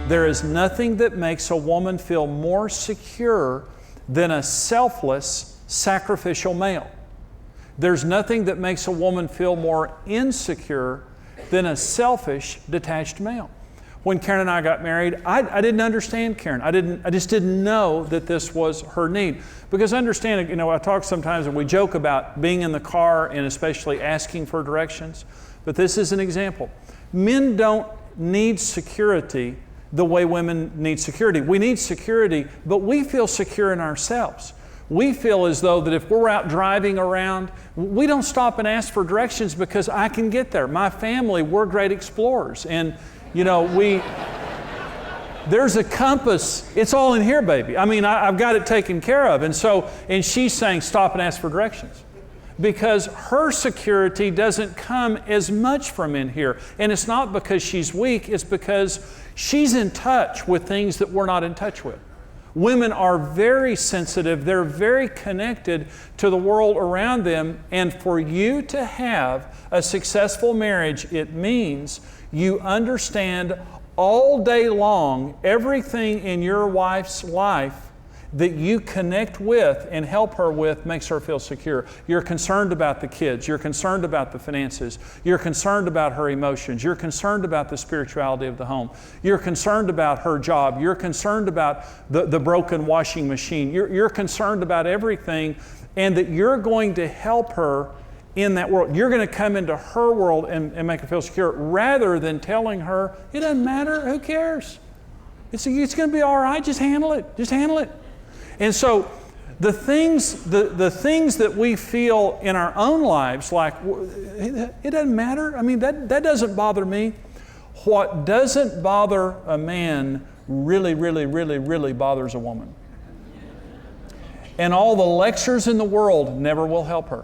There is nothing that makes a woman feel more secure than a selfless, sacrificial male. There's nothing that makes a woman feel more insecure than a selfish, detached male. When Karen and I got married, I didn't understand Karen. I just didn't know that this was her need. Because understand, I talk sometimes and we joke about being in the car and especially asking for directions. But this is an example. Men don't need security the way women need security. We need security, but we feel secure in ourselves. We feel as though that if we're out driving around, we don't stop and ask for directions because I can get there. My family, we're great explorers. And, there's a compass. It's all in here, baby. I've got it taken care of. And she's saying, stop and ask for directions. Because her security doesn't come as much from in here. And it's not because she's weak, it's because she's in touch with things that we're not in touch with. Women are very sensitive, they're very connected to the world around them, and for you to have a successful marriage, it means you understand all day long everything in your wife's life that you connect with and help her with makes her feel secure. You're concerned about the kids. You're concerned about the finances. You're concerned about her emotions. You're concerned about the spirituality of the home. You're concerned about her job. You're concerned about the broken washing machine. You're concerned about everything, and that you're going to help her in that world. You're going to come into her world and make her feel secure, rather than telling her, it doesn't matter, who cares? It's going to be all right, just handle it. Just handle it. And so the things that we feel in our own lives, like, it doesn't matter. That doesn't bother me. What doesn't bother a man really, really, really, really bothers a woman. And all the lectures in the world never will help her.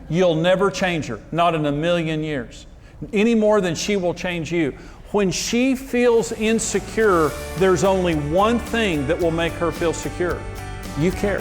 You'll never change her, not in a million years, any more than she will change you. When she feels insecure, there's only one thing that will make her feel secure. You care.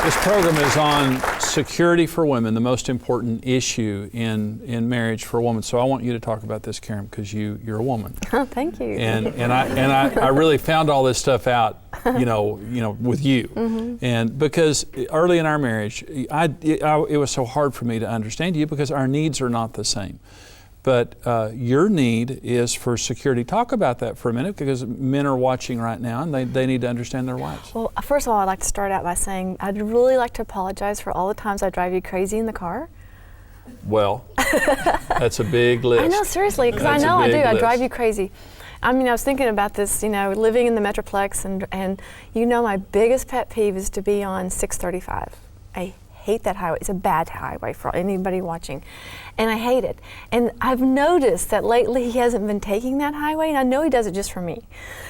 This program is on security for women, the most important issue in marriage for a woman. So I want you to talk about this, Karen, because you're a woman. Oh, thank you. And I really found all this stuff out, with you. Mm-hmm. And because early in our marriage, it was so hard for me to understand you because our needs are not the same. But your need is for security. Talk about that for a minute, because men are watching right now and they need to understand their wives. Well, first of all, I'd like to start out by saying I'd really like to apologize for all the times I drive you crazy in the car. Well, that's a big list. I know, seriously, because I know I do. I drive you crazy. I was thinking about this, living in the Metroplex, and my biggest pet peeve is to be on 635. I hate that highway. It's a bad highway for anybody watching, and I hate it. And I've noticed that lately he hasn't been taking that highway, and I know he does it just for me,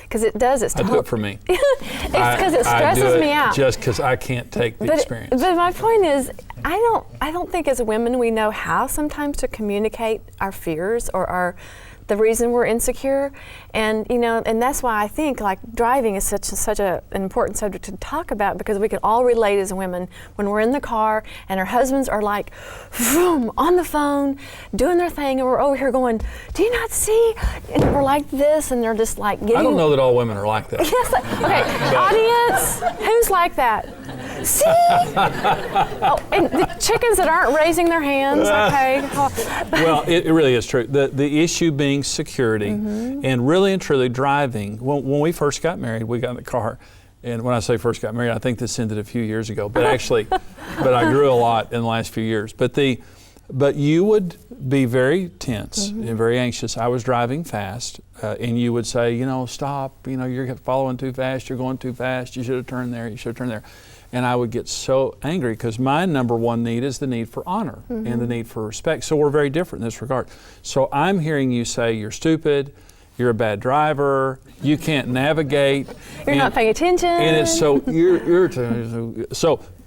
because it does. I do it for me. It's because it stresses me out. Just because I can't take the experience. But my point is, I don't think as women we know how sometimes to communicate our fears or the reason we're insecure, and that's why I think driving is such an important subject to talk about, because we can all relate as women when we're in the car and our husbands are vroom, on the phone doing their thing, and we're over here going, do you not see? And we're like this, and they're just getting. I don't know that all women are like that. Yes. Okay. Audience, who's like that? See? And the chickens that aren't raising their hands. Okay. Well, it really is true. The issue being security, mm-hmm. and really and truly driving. When we first got married, we got in the car, and when I say first got married, I think this ended a few years ago. But actually, I grew a lot in the last few years. But you would be very tense, mm-hmm. and very anxious. I was driving fast, and you would say, stop. You're following too fast. You're going too fast. You should have turned there. You should have turned there. And I would get so angry, because my number one need is the need for honor, mm-hmm. and the need for respect. So we're very different in this regard. So I'm hearing you say you're stupid, you're a bad driver, you can't navigate. You're not paying attention. And it's so irritating.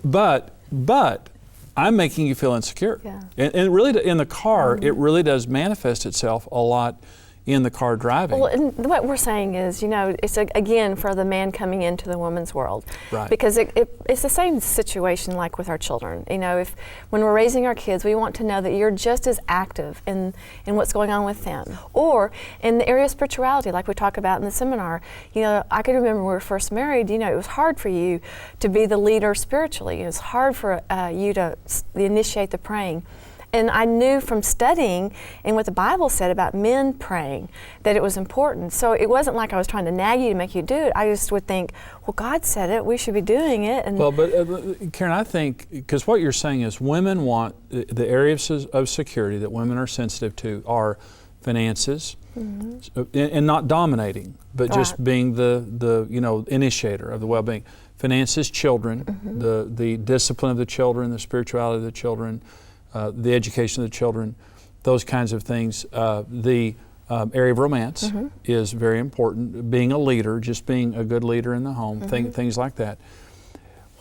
But I'm making you feel insecure. Yeah. And really, in the car, mm-hmm. it really does manifest itself a lot in the car driving. Well, and what we're saying is, it's again for the man coming into the woman's world. Right. Because it's the same situation like with our children. If when we're raising our kids, we want to know that you're just as active in what's going on with them. Or in the area of spirituality, like we talk about in the seminar, I can remember when we were first married, it was hard for you to be the leader spiritually. It was hard for you to initiate the praying. And I knew from studying and what the Bible said about men praying that it was important. So it wasn't like I was trying to nag you to make you do it. I just would think, well, God said it, we should be doing it. And but Karen, I think, because what you're saying is women want, the areas of security that women are sensitive to are finances, and not dominating, but just being the initiator of the well-being. Finances, children, the discipline of the children, the spirituality of the children, the education of the children, those kinds of things. The area of romance is very important. Being a leader, just being a good leader in the home, things like that.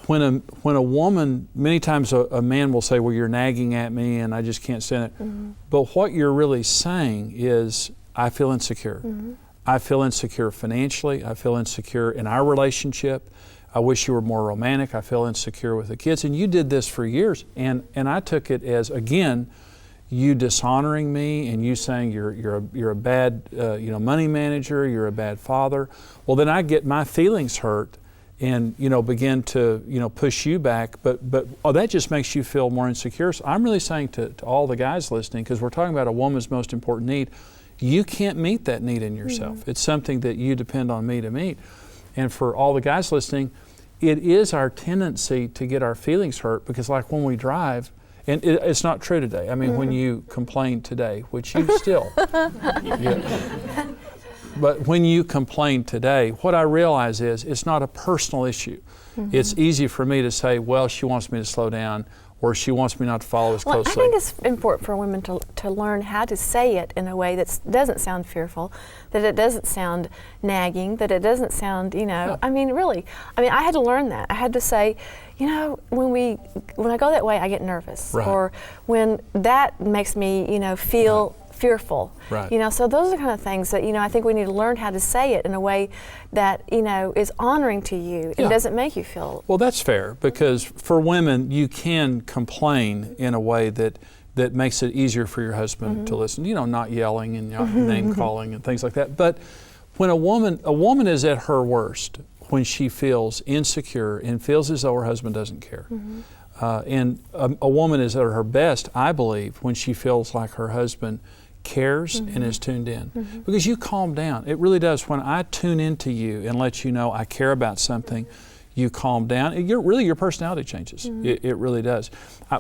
When a woman, many times a man will say, well, you're nagging at me and I just can't stand it. But what you're really saying is, I feel insecure. I feel insecure financially. I feel insecure in our relationship. I wish you were more romantic. I feel insecure with the kids. And you did this for years. And I took it as, again, you dishonoring me and you saying you're a bad money manager, you're a bad father. Well, then I get my feelings hurt and begin to push you back. But that just makes you feel more insecure. So I'm really saying to all the guys listening, because we're talking about a woman's most important need, you can't meet that need in yourself. It's something that you depend on me to meet. And for all the guys listening, it is our tendency to get our feelings hurt, because like when we drive, and it's not true today. I mean, when you complain today, which you still, but when you complain today, what I realize is it's not a personal issue. It's easy for me to say, well, she wants me to slow down, or she wants me not to follow as closely. I think it's important for women to learn how to say it in a way that doesn't sound fearful, that it doesn't sound nagging, that it doesn't sound, I mean, really. I mean, I had to learn that. I had to say, when I go that way, I get nervous. Right. Or when that makes me, feel fearful. Right. So those are the kind of things that, I think we need to learn how to say it in a way that, is honoring to you and doesn't make you feel. Well, that's fair, because for women, you can complain in a way that makes it easier for your husband to listen, not yelling and not name calling and things like that. But when a woman is at her worst, when she feels insecure and feels as though her husband doesn't care. And a woman is at her best, I believe, when she feels like her husband cares and is tuned in. Because you calm down. It really does. When I tune into you and let you know I care about something, you calm down. Your personality changes. It really does.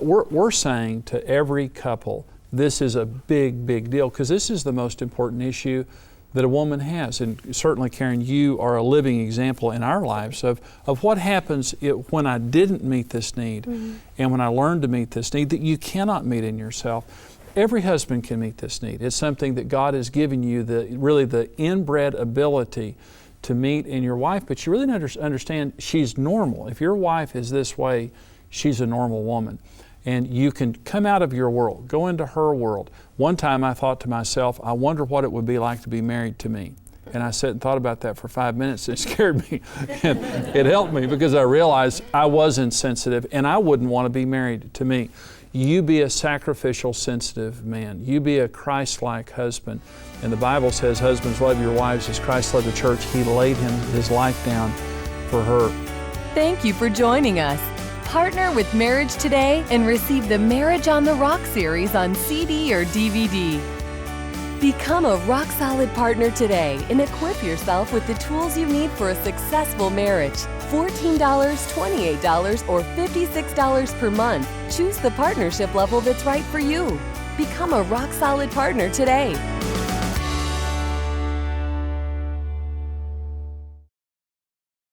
We're saying to every couple, this is a big, big deal, because this is the most important issue that a woman has. And certainly, Karen, you are a living example in our lives of what happens when I didn't meet this need and when I learned to meet this need that you cannot meet in yourself. Every husband can meet this need. It's something that God has given you, the inbred ability to meet in your wife, but you really understand she's normal. If your wife is this way, she's a normal woman. And you can come out of your world, go into her world. One time I thought to myself, I wonder what it would be like to be married to me. And I sat and thought about that for 5 minutes. It scared me. And it helped me, because I realized I was insensitive and I wouldn't want to be married to me. You be a sacrificial, sensitive man. You be a Christ-like husband. And the Bible says, husbands, love your wives as Christ loved the church. He laid His life down for her. Thank you for joining us. Partner with Marriage Today and receive the Marriage on the Rock series on CD or DVD. Become a rock-solid partner today and equip yourself with the tools you need for a successful marriage. $14, $28, or $56 per month. Choose the partnership level that's right for you. Become a rock-solid partner today.